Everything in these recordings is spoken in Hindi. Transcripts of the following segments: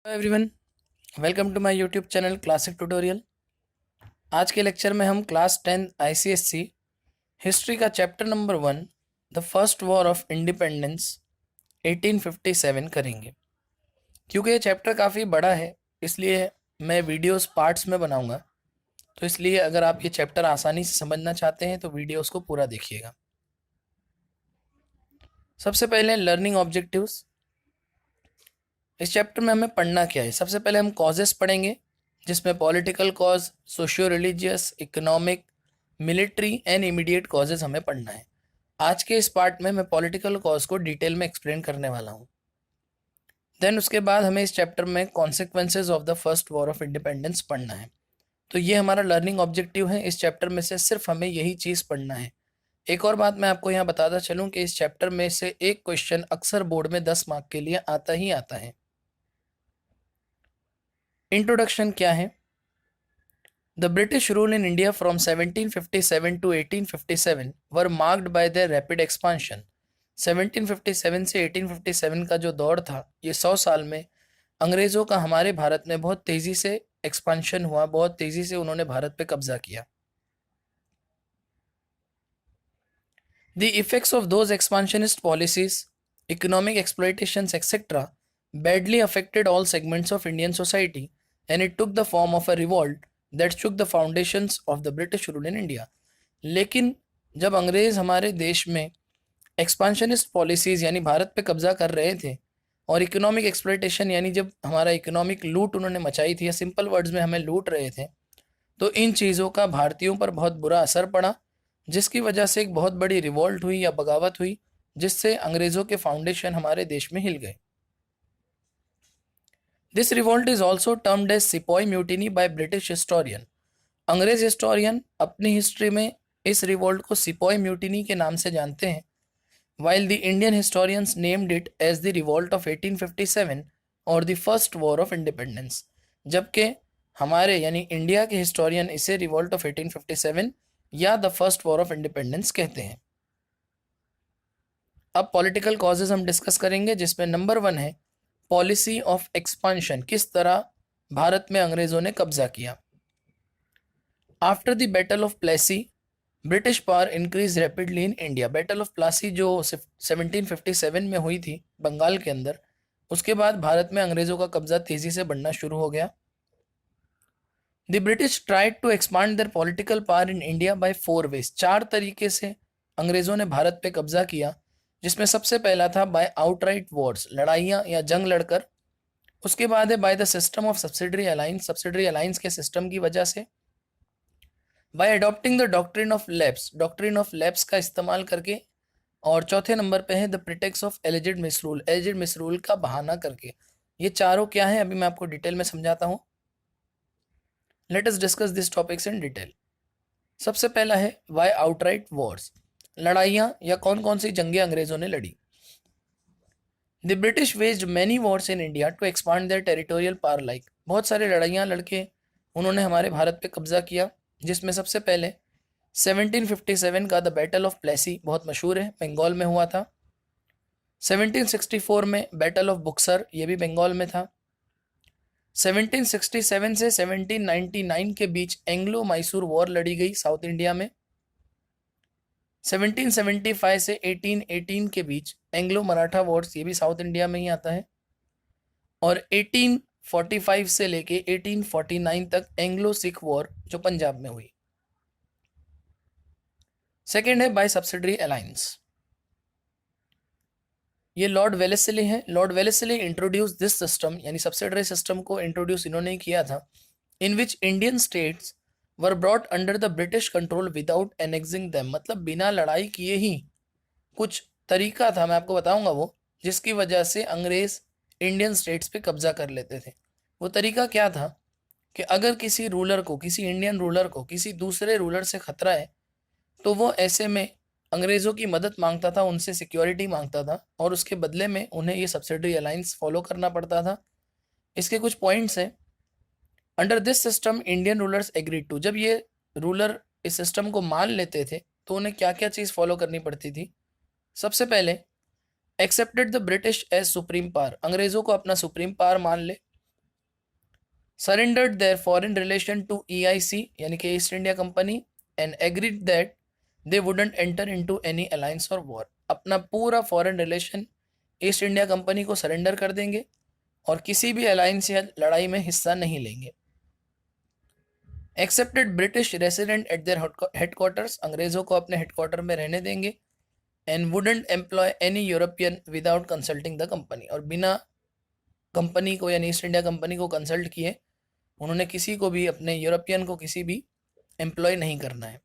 Hello everyone, welcome to my YouTube channel classic tutorial. आज के लेक्चर में हम क्लास 10 आईसीएससी हिस्ट्री का chapter number 1 the first war of independence 1857 करेंगे। क्योंकि ये चैप्टर काफ़ी बड़ा है इसलिए मैं वीडियोस पार्ट्स में बनाऊंगा। तो इसलिए अगर आप ये चैप्टर आसानी से समझना चाहते हैं तो वीडियोस को पूरा देखिएगा। सबसे पहले लर्निंग ऑब्जेक्टिव्स। इस चैप्टर में हमें पढ़ना क्या है? सबसे पहले हम कॉजेस पढ़ेंगे, जिसमें political cause, socio religious, economic, military and immediate causes हमें पढ़ना है। आज के इस पार्ट में मैं पॉलिटिकल कॉज को डिटेल में एक्सप्लेन करने वाला हूँ। देन उसके बाद हमें इस चैप्टर में consequences of the first war of independence पढ़ना है। तो ये हमारा लर्निंग ऑब्जेक्टिव है। इस चैप्टर में से सिर्फ हमें यही चीज़ पढ़ना है। एक और बात मैं आपको यहाँ बताता चलूँ कि इस चैप्टर में से एक क्वेश्चन अक्सर बोर्ड में 10 मार्क के लिए आता ही आता है। इंट्रोडक्शन क्या है? The British rule in India from 1757 to 1857 were marked by their rapid expansion. 1757 से 1857 का जो दौर था, ये 100 साल में अंग्रेज़ों का हमारे भारत में बहुत तेज़ी से एक्सपांशन हुआ, बहुत तेज़ी से उन्होंने भारत पे कब्जा किया। The effects of those expansionist policies, economic exploitations, etc., badly affected all segments of Indian society, and it took the form of a revolt that shook the foundations of the British rule in India. लेकिन जब अंग्रेज़ हमारे देश में एक्सपांशनिस्ट पॉलिसीज़ यानी भारत पे कब्जा कर रहे थे और इकोनॉमिक एक्सप्लोइटेशन यानी जब हमारा इकोनॉमिक लूट उन्होंने मचाई थी, या सिंपल वर्ड्स में हमें लूट रहे थे, तो इन चीज़ों का भारतीयों पर बहुत बुरा असर पड़ा, जिसकी वजह से एक बहुत बड़ी रिवॉल्ट हुई या बगावत हुई, जिससे अंग्रेज़ों के फाउंडेशन हमारे देश में हिल गए। This revolt is also termed as sepoy mutiny by British historian. अंग्रेज हिस्टोरियन अपनी हिस्ट्री में इस रिवॉल्ट को सिपॉय म्यूटिनी के नाम से जानते हैं, while the Indian historians named it as the Revolt of 1857 और the First War of Independence, जबकि हमारे यानी इंडिया के हिस्टोरियन इसे रिवॉल्ट ऑफ 1857 या the first war of independence कहते हैं। अब पॉलिटिकल कॉजेज हम डिस्कस करेंगे, जिसमें नंबर 1 है पॉलिसी ऑफ एक्सपांशन, किस तरह भारत में अंग्रेजों ने कब्जा किया। After the battle of Plassey British power increase rapidly in India. Battle of Plassey जो 1757 में हुई थी बंगाल के अंदर, उसके बाद भारत में अंग्रेज़ों का कब्जा तेज़ी से बढ़ना शुरू हो गया। The British tried to expand their political power in India by 4 ways. 4 तरीके से अंग्रेज़ों ने भारत पे कब्जा किया, जिसमें सबसे पहला था बाय आउटराइट वॉर्स, लड़ाइयाँ या जंग लड़कर। उसके बाद है by the system of subsidiary alliance, subsidiary alliance के सिस्टम की वजह से। By adopting the doctrine of lapse, doctrine of lapse का इस्तेमाल करके। और चौथे नंबर पे है the pretext of alleged misrule, alleged misrule का बहाना करके। ये चारों क्या है अभी मैं आपको डिटेल में समझाता हूँ। Let us discuss this topics in detail. सबसे पहला है वाई आउटराइट वॉर्स, लड़ाइयाँ या कौन कौन सी जंगें अंग्रेजों ने लड़ी। The British waged many wars in India to expand their territorial power, like बहुत सारे लड़ाइयाँ लड़के उन्होंने हमारे भारत पे कब्जा किया, जिसमें सबसे पहले 1757 का द बैटल ऑफ प्लेसी बहुत मशहूर है, बंगाल में हुआ था। 1764 में बैटल ऑफ बुक्सर, ये भी बंगाल में था। 1767 से 1799 के बीच एंग्लो मैसूर वॉर लड़ी गई साउथ इंडिया में। 1775 से 1818 के बीच एंग्लो मराठा वॉर्स, ये भी साउथ इंडिया में ही आता है। और 1845 से लेके 1849 तक एंग्लो सिख वॉर जो पंजाब में हुई। सेकेंड है बाय सब्सिडरी अलायंस, ये लॉर्ड वेलेस्ली हैं। Lord Wellesley introduce this system, यानी सब्सिडरी सिस्टम को इंट्रोड्यूस इन्होंने किया था, in which Indian states were brought under the British control without annexing them, मतलब बिना लड़ाई किए ही कुछ तरीका था, मैं आपको बताऊंगा वो, जिसकी वजह से अंग्रेज इंडियन स्टेट्स पे कब्जा कर लेते थे। वो तरीका क्या था कि अगर किसी रूलर को, किसी इंडियन रूलर को किसी दूसरे रूलर से खतरा है, तो वो ऐसे में अंग्रेज़ों की मदद मांगता था, उनसे सिक्योरिटी मांगता था, और उसके बदले में उन्हें ये सब्सिडरी अलाइंस फॉलो करना पड़ता था। इसके कुछ पॉइंट्स हैं। Under this system Indian rulers agreed to, जब ये रूलर इस सिस्टम को मान लेते थे तो उन्हें क्या क्या चीज़ फॉलो करनी पड़ती थी। सबसे पहले accepted the British as supreme power, अंग्रेज़ों को अपना सुप्रीम पावर मान ले। Surrendered their foreign relation to EIC यानी कि East India Company and agreed that they wouldn't enter into any alliance और वॉर। अपना पूरा foreign relation East India Company को सरेंडर कर देंगे और किसी भी अलायंस या लड़ाई में हिस्सा नहीं लेंगे। Accepted British resident at their headquarters, अंग्रेजों को अपने हेडक्वार्टर में रहने देंगे। And wouldn't employ any European without consulting the company, और बिना कंपनी को यानी ईस्ट इंडिया कंपनी को कंसल्ट किए उन्होंने किसी को भी, अपने यूरोपियन को किसी भी एम्प्लॉय नहीं करना है।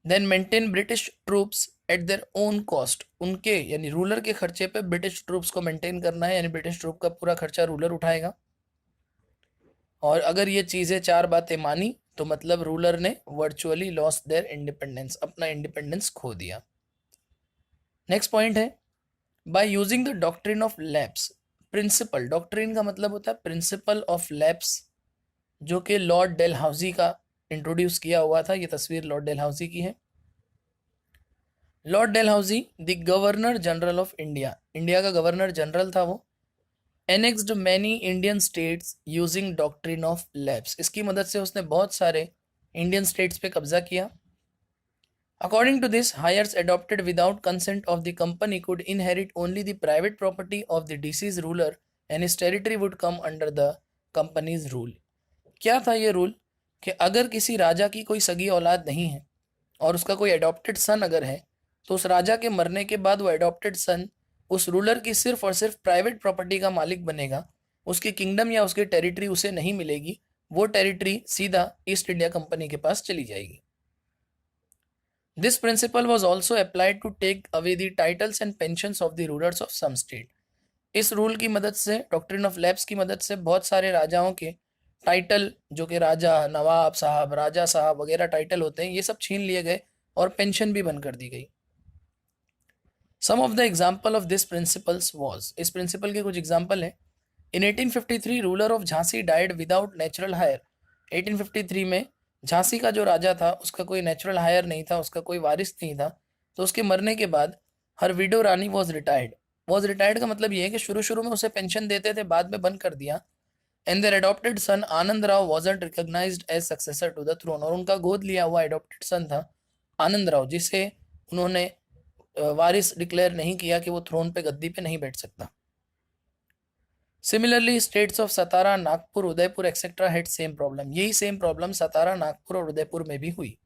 Then maintain British troops at their own cost, उनके यानी रूलर के खर्चे पे ब्रिटिश ट्रूप्स को मेंटेन करना है, यानी ब्रिटिश ट्रूप का पूरा खर्चा रूलर उठाएगा। और अगर ये चीज़ें 4 बातें मानी तो मतलब रूलर ने वर्चुअली लॉस्ट देयर इंडिपेंडेंस, अपना इंडिपेंडेंस खो दिया। नेक्स्ट पॉइंट है by using the doctrine of lapse principle. Doctrine का मतलब होता है प्रिंसिपल ऑफ लैप्स, जो कि लॉर्ड डेलहाउसी का इंट्रोड्यूस किया हुआ था। ये तस्वीर लॉर्ड डेलहाउसी की है। Lord Dalhousie the governor general of India, India का गवर्नर जनरल था वो। Annexed many Indian states using doctrine of lapse, इसकी मदद से उसने बहुत सारे इंडियन स्टेट्स पे कब्जा किया। According to this, heirs adopted without consent of the company could inherit only the private property of the deceased ruler and his territory would come under the company's rule। क्या था ये रूल कि अगर किसी राजा की कोई सगी औलाद नहीं है और उसका कोई अडॉप्टेड सन अगर है तो उस राजा के मरने के बाद वो अडॉप्टेड सन उस रूलर की सिर्फ और सिर्फ प्राइवेट प्रॉपर्टी का मालिक बनेगा। उसकी किंगडम या उसकी टेरिटरी उसे नहीं मिलेगी, वो टेरिटरी सीधा ईस्ट इंडिया कंपनी के पास चली जाएगी। This principle was also applied to take away the titles and pensions of the rulers of some state। इस रूल की मदद से, डॉक्ट्रिन ऑफ लैप्स की मदद से बहुत सारे राजाओं के टाइटल, जो कि राजा, नवाब साहब, राजा साहब वगैरह टाइटल होते हैं, ये सब छीन लिए गए और पेंशन भी बंद कर दी गई। Some of the example of this principles was, इस प्रिंसिपल के कुछ एग्जाम्पल हैं। In 1853 ruler of Jhansi died without natural heir. 1853 में झांसी का जो राजा था उसका कोई नेचुरल हायर नहीं था, उसका कोई वारिस नहीं था, तो उसके मरने के बाद her widow Rani was retired. Was retired का मतलब ये है कि शुरू शुरू में उसे पेंशन देते थे, बाद में बंद कर दिया। And their adopted son Anand Rao wasn't recognised as successor to the throne, और उनका गोद लिया हुआ अडॉप्टेड सन था आनंद राव, जिसे उन्होंने वारिस डिक्लेयर नहीं किया कि वो थ्रोन पे, गद्दी पे नहीं बैठ सकता। Similarly states of Satara, Nagpur, Udaipur etcetera had same problem. यही सेम प्रॉब्लम सतारा, नागपुर और उदयपुर में भी हुई।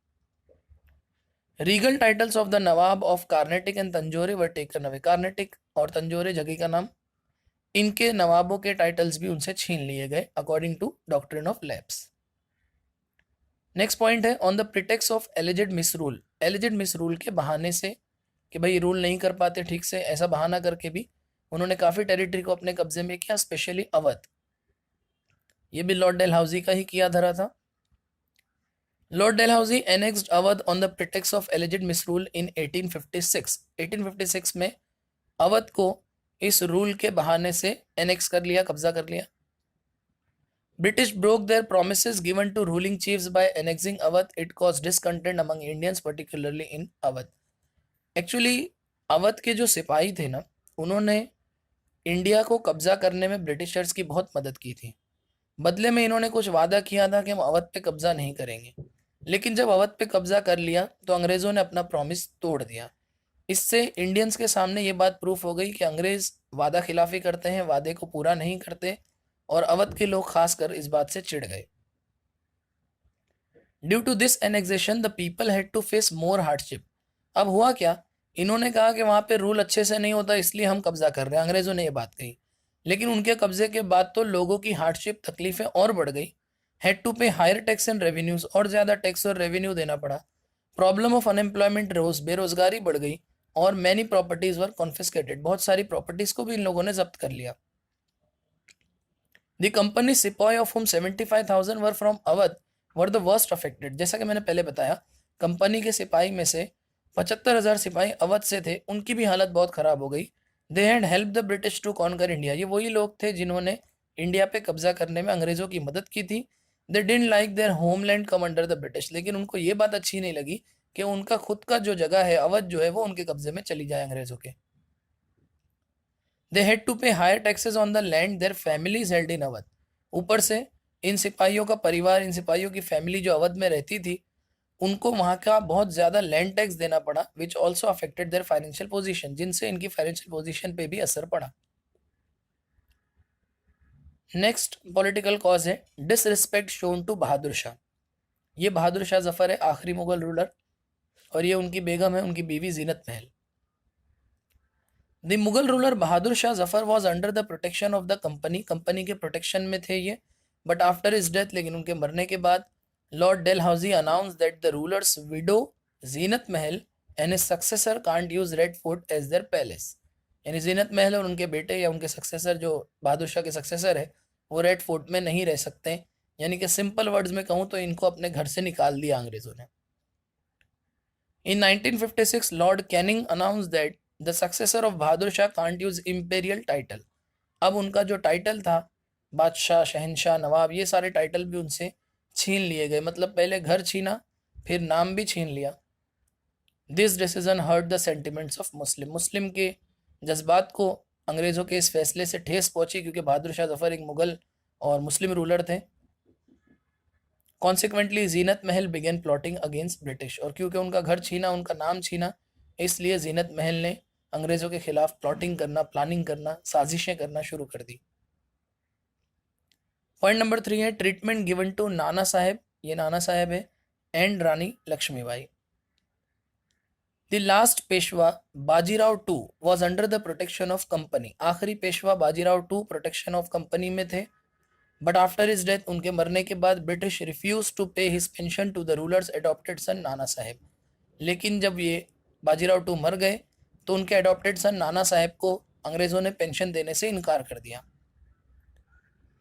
Regal titles of the Nawab of Carnatic and Tanjore were taken away. Carnatic और तंजोरे जगह का नाम, इनके नवाबों के टाइटल्स भी उनसे छीन लिए गए according to doctrine of lapse. Next point है on the pretext of alleged misrule. Alleged misrule के बहाने से कि भाई रूल नहीं कर पाते ठीक से, ऐसा बहाना करके भी उन्होंने काफ़ी टेरिटरी को अपने कब्जे में किया, स्पेशली अवध। ये भी लॉर्ड डेलहाउसी का ही किया धरा था। Lord Dalhousie annexed Awadh on the pretext of alleged misrule in 1856। 1856 में अवध को इस रूल के बहाने से एनेक्स कर लिया, कब्जा कर लिया। British broke their promises given to ruling chiefs by annexing Awadh. It cause discontent among Indians particularly in Awadh. Actually Awadh के जो सिपाही थे ना, उन्होंने इंडिया को कब्जा करने में ब्रिटिशर्स की बहुत मदद की थी। बदले में इन्होंने कुछ वादा किया था कि हम अवध पे कब्जा नहीं करेंगे, लेकिन जब अवध पे कब्जा कर लिया तो अंग्रेज़ों ने अपना प्रॉमिस तोड़ दिया। इससे इंडियंस के सामने ये बात प्रूफ हो गई कि अंग्रेज़ वादा खिलाफी करते हैं, वादे को पूरा नहीं करते, और अवध के लोग खासकर इस बात से चिढ़ गए। Due to this annexation the people had to face more hardship. अब हुआ क्या, इन्होंने कहा कि वहाँ पे रूल अच्छे से नहीं होता इसलिए हम कब्जा कर रहे हैं, अंग्रेज़ों ने ये बात कही, लेकिन उनके कब्जे के बाद तो लोगों की हार्डशिप, तकलीफें और बढ़ गई। Had to pay higher tax and revenues, और ज़्यादा टैक्स और रेवेन्यू देना पड़ा। प्रॉब्लम ऑफ अनएम्प्लॉयमेंट रोज, बेरोजगारी बढ़ गई, और मैनी प्रॉपर्टीज वर कॉन्फिस्केटेड, बहुत सारी प्रॉपर्टीज को भी इन लोगों ने जब्त कर लिया। द कंपनी सिपाही of home 75,000 were from Awadh were the worst affected. जैसा कि मैंने पहले बताया, कंपनी के सिपाही में से 75,000 सिपाही अवध से थे, उनकी भी हालत बहुत ख़राब हो गई। They had help the British to conquer India. ये वही लोग थे जिन्होंने इंडिया पे कब्जा करने में अंग्रेज़ों की मदद की थी। They didn't like their homeland come under the British, लेकिन उनको ये बात अच्छी नहीं लगी कि उनका खुद का जो जगह है अवध जो है वो उनके कब्जे में चली जाए अंग्रेज़ों के। They had to pay higher taxes on the land their families held in Awadh. ऊपर से इन सिपाहियों का परिवार, इन सिपाहियों की फैमिली जो अवध में रहती थी, उनको वहाँ का बहुत ज़्यादा लैंड टैक्स देना पड़ा, which also affected there financial position, जिनसे इनकी फाइनेंशियल पोजीशन पे भी असर पड़ा। नेक्स्ट पॉलिटिकल कॉज है disrespect shown to Bahadur Shah. ये बहादुर शाह जफर है, आखिरी मुगल रूलर, और ये उनकी बेगम है, उनकी बीवी जीनत महल। The Mughal ruler Bahadur Shah Zafar was under the protection of the company, company के प्रोटेक्शन में थे ये, बट आफ्टर हिज डेथ, लेकिन उनके मरने के बाद, Lord Dalhousie announce that the rulers widow Zeenat Mahal and his successor can't use Red Fort as their palace. यानी जीनत महल और उनके बेटे या उनके सक्सेसर, जो बहादुर शाह के सक्सेसर है, वो रेड फोर्ट में नहीं रह सकते। यानी कि सिंपल वर्ड्स में कहूँ तो इनको अपने घर से निकाल दिया अंग्रेजों ने। In 1956, Lord Canning announced that the successor of Bahadur Shah can't use imperial title। अब उनका जो टाइटल था, बादशाह, शहनशाह, नवाब, ये सारे टाइटल भी उनसे छीन लिए गए। मतलब पहले घर छीना, फिर नाम भी छीन लिया। This decision hurt the sentiments of Muslim, Muslim के जज्बात को अंग्रेज़ों के इस फैसले से ठेस पहुंची, क्योंकि बहादुर शाह जफर एक मुगल और मुस्लिम रूलर थे। कॉन्सिक्वेंटली जीनत महल बिगेन प्लॉटिंग अगेंस्ट ब्रिटिश, और क्योंकि उनका घर छीना, उनका नाम छीना, इसलिए जीनत महल ने अंग्रेज़ों के खिलाफ प्लॉटिंग करना, प्लानिंग करना, साजिशें करना शुरू कर दी। पॉइंट नंबर 3 है treatment given to Nana Saheb, ये नाना साहेब है, and Rani Laxmibai. The last Peshwa Bajirao two was under the protection of company, आखिरी Peshwa Bajirao two protection of company में थे, बट आफ्टर हिज डेथ, उनके मरने के बाद, British refuse to pay his pension to the rulers adopted son Nana Saheb. लेकिन जब ये बाजीराव टू मर गए तो उनके एडॉप्टेड सन नाना साहेब को अंग्रेजों ने पेंशन देने से इनकार कर दिया।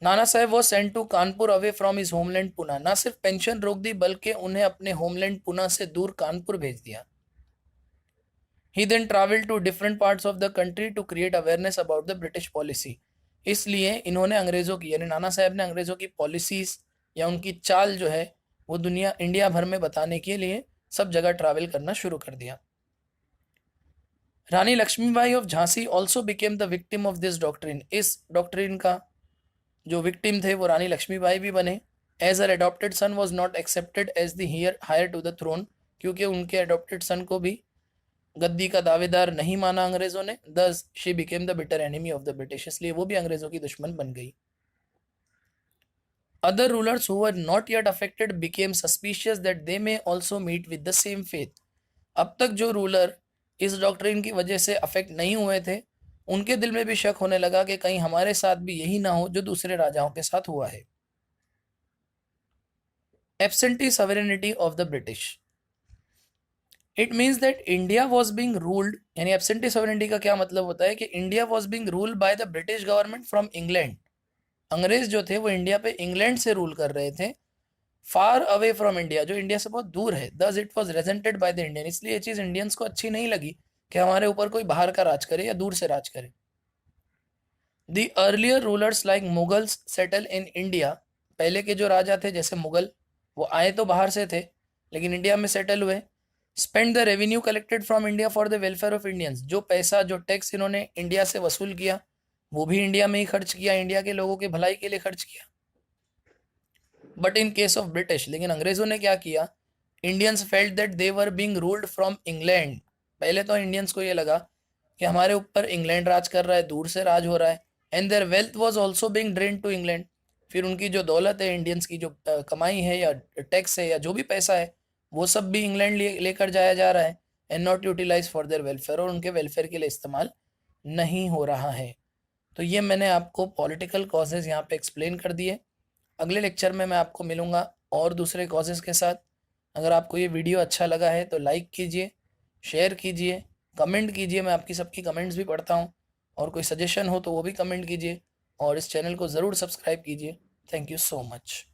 Nana Saheb was sent to Kanpur away from his homeland Poona, ना सिर्फ पेंशन रोक दी बल्कि उन्हें अपने होमलैंड पुना से दूर कानपुर भेज दिया। He then travelled to different parts of the country to create awareness about the British policy. इसलिए इन्होंने अंग्रेज़ों की, यानी नाना साहब ने अंग्रेज़ों की पॉलिसीज़ या उनकी चाल जो है वो इंडिया भर में बताने के लिए सब जगह ट्रैवल करना शुरू कर दिया। Rani Laxmibai of Jhansi also became the victim of this doctrine, इस डॉक्ट्रिन का जो विक्टिम थे वो रानी लक्ष्मीबाई भी बने। As her adopted son was not accepted as the heir to the throne, क्योंकि उनके एडॉप्टेड सन को भी गद्दी का दावेदार नहीं माना अंग्रेजों ने। Thus she became the bitter enemy of the British, इसलिए वो भी अंग्रेजों की दुश्मन बन गई। Other rulers who were not yet affected became suspicious that they may also meet with the same faith. अब तक जो रूलर इस डॉक्ट्रिन की वजह से अफेक्ट नहीं हुए थे, उनके दिल में भी शक होने लगा कि कहीं हमारे साथ भी यही ना हो जो दूसरे राजाओं के साथ हुआ है। Absentee sovereignty of the British, it means that India was being ruled, यानी एब्सेंटी सॉवरेनिटी का क्या मतलब होता है कि India was being ruled by the British government from England. अंग्रेज जो थे वो इंडिया पे इंग्लैंड से रूल कर रहे थे, फार अवे फ्रॉम इंडिया, जो इंडिया से बहुत दूर है। Thus it was resented by the Indian, इसलिए ये चीज़ इंडियंस को अच्छी नहीं लगी कि हमारे ऊपर कोई बाहर का राज करे या दूर से राज करे। The earlier rulers like Mughals settle in India, पहले के जो राजा थे जैसे मुगल, वो आए तो बाहर से थे लेकिन इंडिया में सेटल हुए। Spend the revenue collected from India for the welfare of Indians, जो पैसा, जो टैक्स इन्होंने इंडिया से वसूल किया वो भी इंडिया में ही खर्च किया, इंडिया के लोगों के भलाई के लिए खर्च किया। But in case of British, लेकिन अंग्रेजों ने क्या किया, Indians felt that they were being ruled from England. पहले तो इंडियंस को ये लगा कि हमारे ऊपर इंग्लैंड राज कर रहा है, दूर से राज हो रहा है। And their wealth was also being drain to England, फिर उनकी जो दौलत है, इंडियंस की जो कमाई है या टैक्स है या जो भी पैसा है, वो सब भी इंग्लैंड लेकर जाया जा रहा है। And not utilise for their welfare, और उनके वेलफेयर के लिए इस्तेमाल नहीं हो रहा है। तो ये मैंने आपको पॉलिटिकल कॉजेज़ यहाँ पे एक्सप्लेन कर दिए। अगले लेक्चर में मैं आपको मिलूँगा और दूसरे कॉजेज़ के साथ। अगर आपको ये वीडियो अच्छा लगा है तो लाइक कीजिए, शेयर कीजिए, कमेंट कीजिए, मैं आपकी सबकी कमेंट्स भी पढ़ता हूँ, और कोई सजेशन हो तो वो भी कमेंट कीजिए, और इस चैनल को ज़रूर सब्सक्राइब कीजिए। Thank you so much.